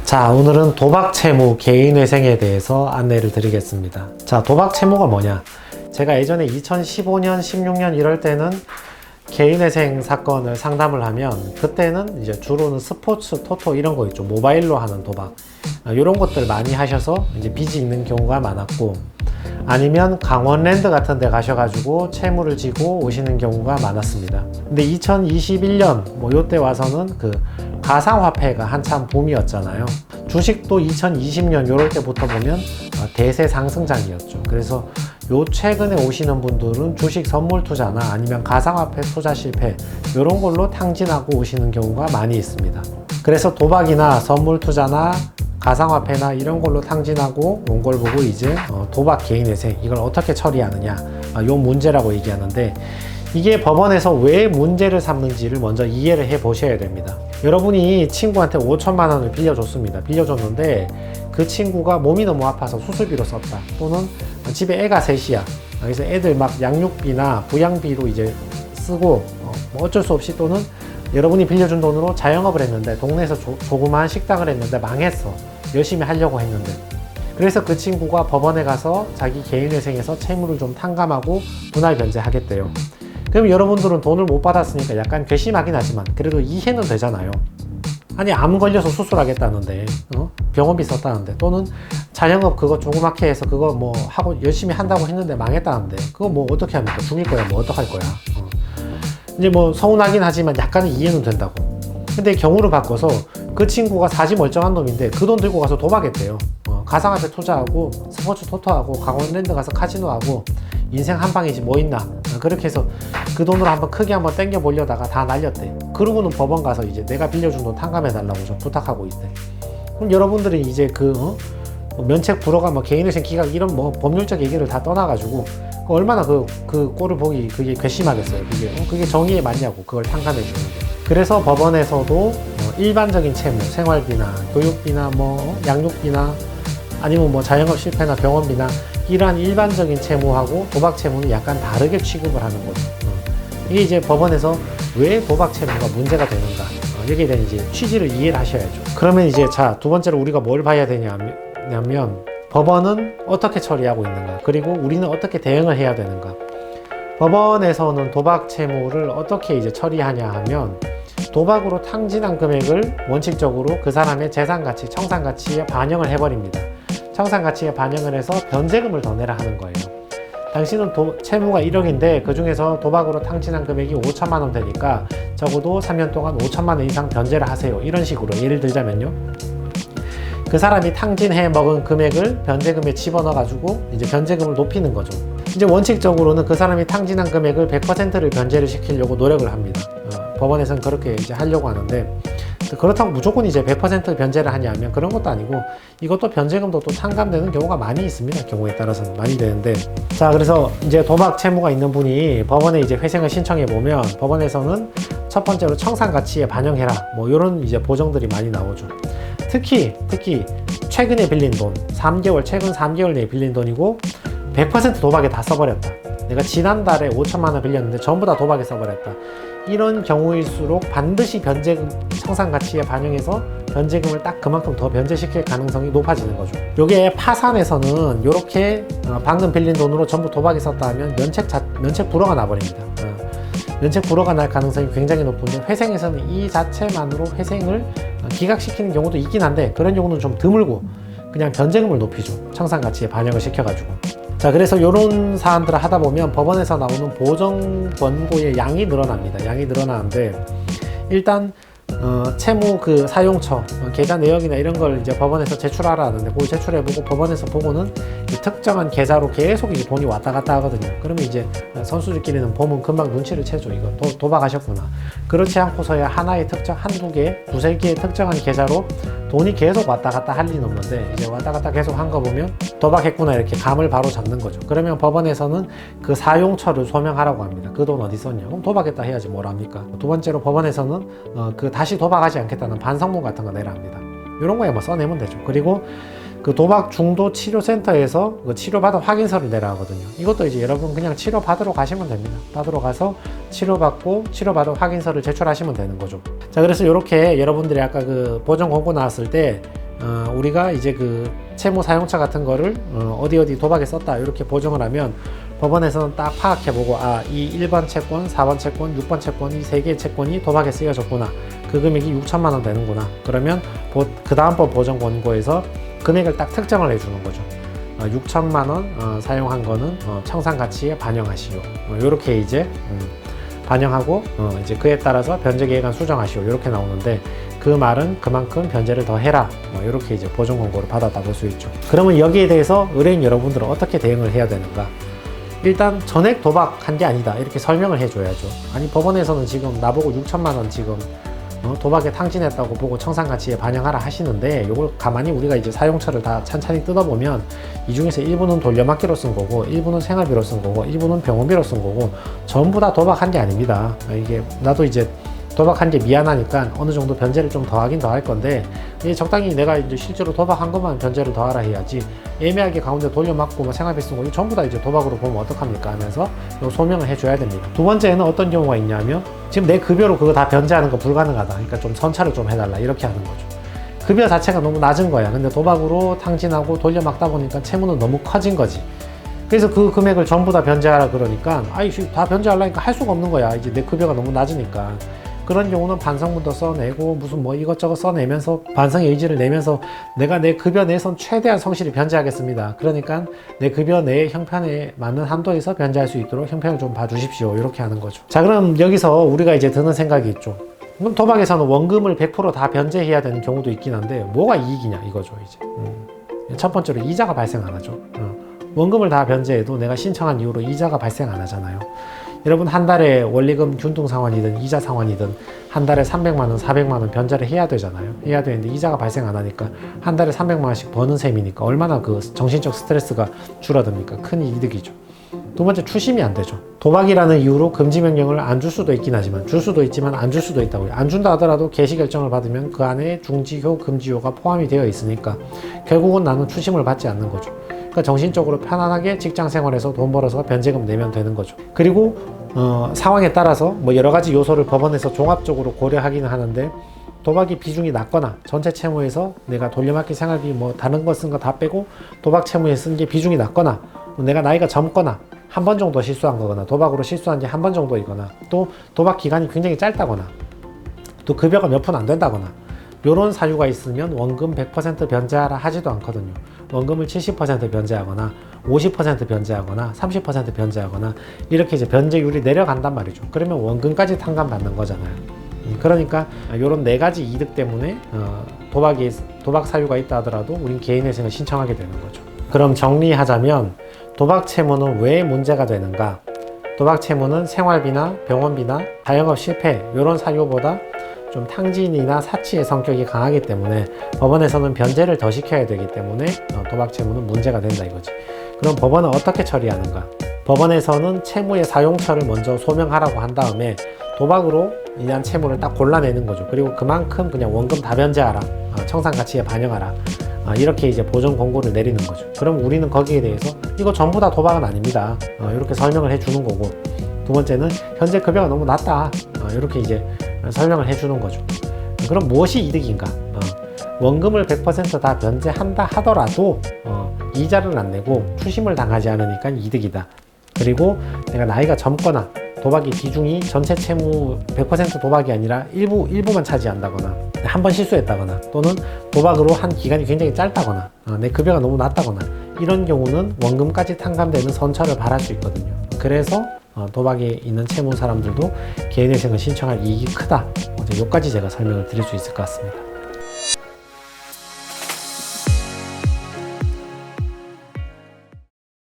자, 오늘은 도박 채무 개인회생에 대해서 안내를 드리겠습니다. 자, 도박 채무가 뭐냐? 제가 예전에 2015년, 16년 이럴 때는 개인회생 사건을 상담을 하면 그때는 이제 주로는 스포츠, 토토 이런 거 있죠. 모바일로 하는 도박. 이런 것들 많이 하셔서 이제 빚이 있는 경우가 많았고, 아니면 강원랜드 같은 데 가셔가지고 채무를 지고 오시는 경우가 많았습니다. 근데 2021년 뭐 요때 와서는 그 가상화폐가 한참 붐이었잖아요. 주식도 2020년 요럴 때부터 보면 대세 상승장이었죠. 그래서 요 최근에 오시는 분들은 주식 선물 투자나 아니면 가상화폐 투자 실패 요런 걸로 탕진하고 오시는 경우가 많이 있습니다. 그래서 도박이나 선물 투자나 가상화폐나 이런 걸로 탕진하고 온 걸 보고 이제 도박 개인회생 이걸 어떻게 처리하느냐, 요 문제라고 얘기하는데, 이게 법원에서 왜 문제를 삼는지를 먼저 이해를 해 보셔야 됩니다. 여러분이 친구한테 5천만 원을 빌려줬습니다. 빌려줬는데 그 친구가 몸이 너무 아파서 수술비로 썼다, 또는 집에 애가 셋이야. 그래서 애들 막 양육비나 부양비로 이제 쓰고 뭐 어쩔 수 없이, 또는 여러분이 빌려준 돈으로 자영업을 했는데 동네에서 조그마한 식당을 했는데 망했어. 열심히 하려고 했는데. 그래서 그 친구가 법원에 가서 자기 개인회생에서 채무를 좀 탕감하고 분할 변제하겠대요. 그럼 여러분들은 돈을 못 받았으니까 약간 괘씸하긴 하지만 그래도 이해는 되잖아요. 아니, 암 걸려서 수술하겠다는데 병원비 썼다는데, 또는 자영업 그거 조그맣게 해서 그거 뭐 하고 열심히 한다고 했는데 망했다는데 그거 뭐 어떻게 합니까? 죽일 거야? 뭐 어떡할 거야? 이제 뭐 서운하긴 하지만 약간은 이해는 된다고. 근데 경우를 바꿔서 그 친구가 사지 멀쩡한 놈인데 그 돈 들고 가서 도박했대요. 가상화폐 투자하고 스포츠 토토하고 강원랜드 가서 카지노하고 인생 한 방이지 뭐 있나. 그렇게 해서 그 돈으로 한번 크게 한번 땡겨 보려다가 다 날렸대. 그러고는 법원 가서 이제 내가 빌려준 돈 탕감해 달라고 좀 부탁하고 있대. 그럼 여러분들이 이제 면책 불허가 뭐 개인회생 기각 이런 뭐 법률적 얘기를 다 떠나가지고 얼마나 그 꼴을 보기 그게 괘씸하겠어요. 그게 정의에 맞냐고, 그걸 탕감해 주는 게. 그래서 법원에서도 일반적인 채무, 생활비나 교육비나 뭐 양육비나 아니면 뭐 자영업 실패나 병원비나 이러한 일반적인 채무하고 도박 채무는 약간 다르게 취급을 하는 거죠. 이게 이제 법원에서 왜 도박 채무가 문제가 되는가, 여기에 대한 이제 취지를 이해를 하셔야죠. 그러면 이제 자, 두 번째로 우리가 뭘 봐야 되냐면 법원은 어떻게 처리하고 있는가, 그리고 우리는 어떻게 대응을 해야 되는가. 법원에서는 도박 채무를 어떻게 이제 처리하냐 하면, 도박으로 탕진한 금액을 원칙적으로 그 사람의 재산가치, 청산가치에 반영을 해버립니다. 청산가치에 반영을 해서 변제금을 더 내라 하는 거예요. 당신은 채무가 1억인데 그 중에서 도박으로 탕진한 금액이 5천만 원 되니까 적어도 3년 동안 5천만 원 이상 변제를 하세요. 이런 식으로 예를 들자면요, 그 사람이 탕진해 먹은 금액을 변제금에 집어넣어 가지고 이제 변제금을 높이는 거죠. 이제 원칙적으로는 그 사람이 탕진한 금액을 100%를 변제를 시키려고 노력을 합니다. 법원에서는 그렇게 이제 하려고 하는데, 그렇다고 무조건 이제 100% 변제를 하냐 하면 그런 것도 아니고, 이것도 변제금도 또 탕감되는 경우가 많이 있습니다. 경우에 따라서는 많이 되는데, 자, 그래서 이제 도박 채무가 있는 분이 법원에 이제 회생을 신청해 보면 법원에서는 첫 번째로 청산가치에 반영해라, 뭐 이런 이제 보정들이 많이 나오죠. 특히 최근에 빌린 돈, 최근 3개월 내에 빌린 돈이고 100% 도박에 다 써버렸다. 내가 지난달에 5천만 원 빌렸는데 전부 다 도박에 써버렸다. 이런 경우일수록 반드시 변제금, 청산가치에 반영해서 변제금을 딱 그만큼 더 변제시킬 가능성이 높아지는 거죠. 요게 파산에서는 요렇게 방금 빌린 돈으로 전부 도박에 썼다 하면 면책 불허가 나버립니다. 면책 불허가 날 가능성이 굉장히 높은데, 회생에서는 이 자체만으로 회생을 기각시키는 경우도 있긴 한데 그런 경우는 좀 드물고 그냥 변제금을 높이죠. 청산가치에 반영을 시켜가지고. 자, 그래서 이런 사안들을 하다 보면 법원에서 나오는 보정 권고의 양이 늘어납니다. 양이 늘어나는데, 일단 채무 그 사용처, 계좌 내역이나 이런 걸 이제 법원에서 제출하라 하는데, 그걸 제출해보고 법원에서 보고는 특정한 계좌로 계속 이제 돈이 왔다 갔다 하거든요. 그러면 이제 선수들끼리는 보면 금방 눈치를 채죠. 이거 도박하셨구나. 그렇지 않고서야 하나의 한두 개, 두세 개의 특정한 계좌로 돈이 계속 왔다 갔다 할 리는 없는데, 이제 왔다 갔다 계속 한 거 보면 도박했구나 이렇게 감을 바로 잡는 거죠. 그러면 법원에서는 그 사용처를 소명하라고 합니다. 그 돈 어디 썼냐? 그럼 도박했다 해야지 뭘 합니까? 두 번째로 법원에서는 다시 도박하지 않겠다는 반성문 같은 거 내라 합니다. 이런 거에 뭐 써내면 되죠. 그리고 그 도박 중도 치료센터에서 그 치료받은 확인서를 내라 하거든요. 이것도 이제 여러분 그냥 치료받으러 가시면 됩니다. 받으러 가서 치료받고 치료받은 확인서를 제출하시면 되는 거죠. 자, 그래서 이렇게 여러분들이 아까 그 보정 권고 나왔을 때 우리가 이제 그 채무 사용처 같은 거를 어디 도박에 썼다 이렇게 보정을 하면 법원에서는 딱 파악해보고 이 1번 채권, 4번 채권, 6번 채권 이 세 개의 채권이 도박에 쓰여졌구나. 그 금액이 6천만 원 되는구나. 그러면 그 다음번 보정 권고에서 금액을 딱 특정을 해주는 거죠. 6천만 원 사용한 거는 청산 가치에 반영하시오. 이렇게 이제 반영하고 이제 그에 따라서 변제 계획안 수정하시오. 이렇게 나오는데 그 말은 그만큼 변제를 더 해라. 이렇게 이제 보정 권고를 받았다 볼 수 있죠. 그러면 여기에 대해서 의뢰인 여러분들은 어떻게 대응을 해야 되는가? 일단 전액 도박한 게 아니다 이렇게 설명을 해줘야죠. 아니 법원에서는 지금 나보고 6천만 원 지금 도박에 탕진했다고 보고 청산가치에 반영하라 하시는데 이걸 가만히 우리가 이제 사용처를 다 찬찬히 뜯어보면 이 중에서 일부는 돌려막기로 쓴 거고 일부는 생활비로 쓴 거고 일부는 병원비로 쓴 거고 전부 다 도박한 게 아닙니다. 이게 나도 이제 도박한 게 미안하니까 어느 정도 변제를 좀 더하긴 더 할 건데 이게 적당히 내가 이제 실제로 도박한 것만 변제를 더하라 해야지 애매하게 가운데 돌려막고 뭐 생활비 쓴 거 전부 다 이제 도박으로 보면 어떡합니까 하면서 소명을 해줘야 됩니다. 두 번째는 어떤 경우가 있냐면 지금 내 급여로 그거 다 변제하는 거 불가능하다. 그러니까 좀 선차를 좀 해달라 이렇게 하는 거죠. 급여 자체가 너무 낮은 거야. 근데 도박으로 탕진하고 돌려막다 보니까 채무는 너무 커진 거지. 그래서 그 금액을 전부 다 변제하라 그러니까 다 변제하려니까 할 수가 없는 거야. 이제 내 급여가 너무 낮으니까. 그런 경우는 반성문도 써내고 무슨 뭐 이것저것 써내면서 반성의 의지를 내면서 내가 내 급여 내선 최대한 성실히 변제하겠습니다. 그러니까 내 급여 내 형편에 맞는 한도에서 변제할 수 있도록 형편을 좀 봐주십시오. 이렇게 하는 거죠. 자, 그럼 여기서 우리가 이제 드는 생각이 있죠. 그럼 도박에서는 원금을 100% 다 변제해야 되는 경우도 있긴 한데 뭐가 이익이냐 이거죠. 이제 첫 번째로 이자가 발생 안 하죠. 원금을 다 변제해도 내가 신청한 이후로 이자가 발생 안 하잖아요. 여러분 한 달에 원리금 균등 상환이든 이자 상환이든 한 달에 300만 원, 400만 원 변제를 해야 되잖아요. 해야 되는데 이자가 발생 안 하니까 한 달에 300만 원씩 버는 셈이니까 얼마나 그 정신적 스트레스가 줄어듭니까? 큰 이득이죠. 두 번째, 추심이 안 되죠. 도박이라는 이유로 금지 명령을 안 줄 수도 있긴 하지만 줄 수도 있지만 안 줄 수도 있다고요. 안 준다 하더라도 개시 결정을 받으면 그 안에 중지효, 금지효가 포함이 되어 있으니까 결국은 나는 추심을 받지 않는 거죠. 그러니까 정신적으로 편안하게 직장 생활에서 돈 벌어서 변제금 내면 되는 거죠. 그리고 상황에 따라서 뭐 여러 가지 요소를 법원에서 종합적으로 고려하기는 하는데 도박이 비중이 낮거나 전체 채무에서 내가 돌려막기 생활비 뭐 다른 거 쓴 거 다 빼고 도박 채무에 쓴 게 비중이 낮거나 내가 나이가 젊거나 한 번 정도 실수한 거거나 도박으로 실수한 게 한 번 정도이거나 또 도박 기간이 굉장히 짧다거나 또 급여가 몇 푼 안 된다거나 이런 사유가 있으면 원금 100% 변제하라 하지도 않거든요. 원금을 70% 변제하거나 50% 변제하거나 30% 변제하거나 이렇게 이제 변제율이 내려간단 말이죠. 그러면 원금까지 탕감받는 거잖아요. 그러니까 이런 네 가지 이득 때문에 도박 사유가 있다 하더라도 우린 개인회생을 신청하게 되는 거죠. 그럼 정리하자면 도박 채무는 왜 문제가 되는가? 도박 채무는 생활비나 병원비나 자영업 실패 이런 사유보다 좀 탕진이나 사치의 성격이 강하기 때문에 법원에서는 변제를 더 시켜야 되기 때문에 도박 채무는 문제가 된다 이거지. 그럼 법원은 어떻게 처리하는가? 법원에서는 채무의 사용처를 먼저 소명하라고 한 다음에 도박으로 인한 채무를 딱 골라내는 거죠. 그리고 그만큼 그냥 원금 다 변제하라, 청산 가치에 반영하라, 이렇게 이제 보정 권고를 내리는 거죠. 그럼 우리는 거기에 대해서 이거 전부 다 도박은 아닙니다, 이렇게 설명을 해주는 거고, 두 번째는 현재 급여가 너무 낮다, 이렇게 이제 설명을 해주는 거죠. 그럼 무엇이 이득인가? 원금을 100% 변제한다 하더라도 이자를 안 내고 추심을 당하지 않으니까 이득이다. 그리고 내가 나이가 젊거나 도박의 비중이 전체 채무 100% 도박이 아니라 일부만 차지한다거나 한 번 실수했다거나 또는 도박으로 한 기간이 굉장히 짧다거나 내 급여가 너무 낮다거나 이런 경우는 원금까지 탕감되는 선처를 바랄 수 있거든요. 그래서 도박에 있는 채무 사람들도 개인회생을 신청할 이익이 크다. 여기까지 제가 설명을 드릴 수 있을 것 같습니다.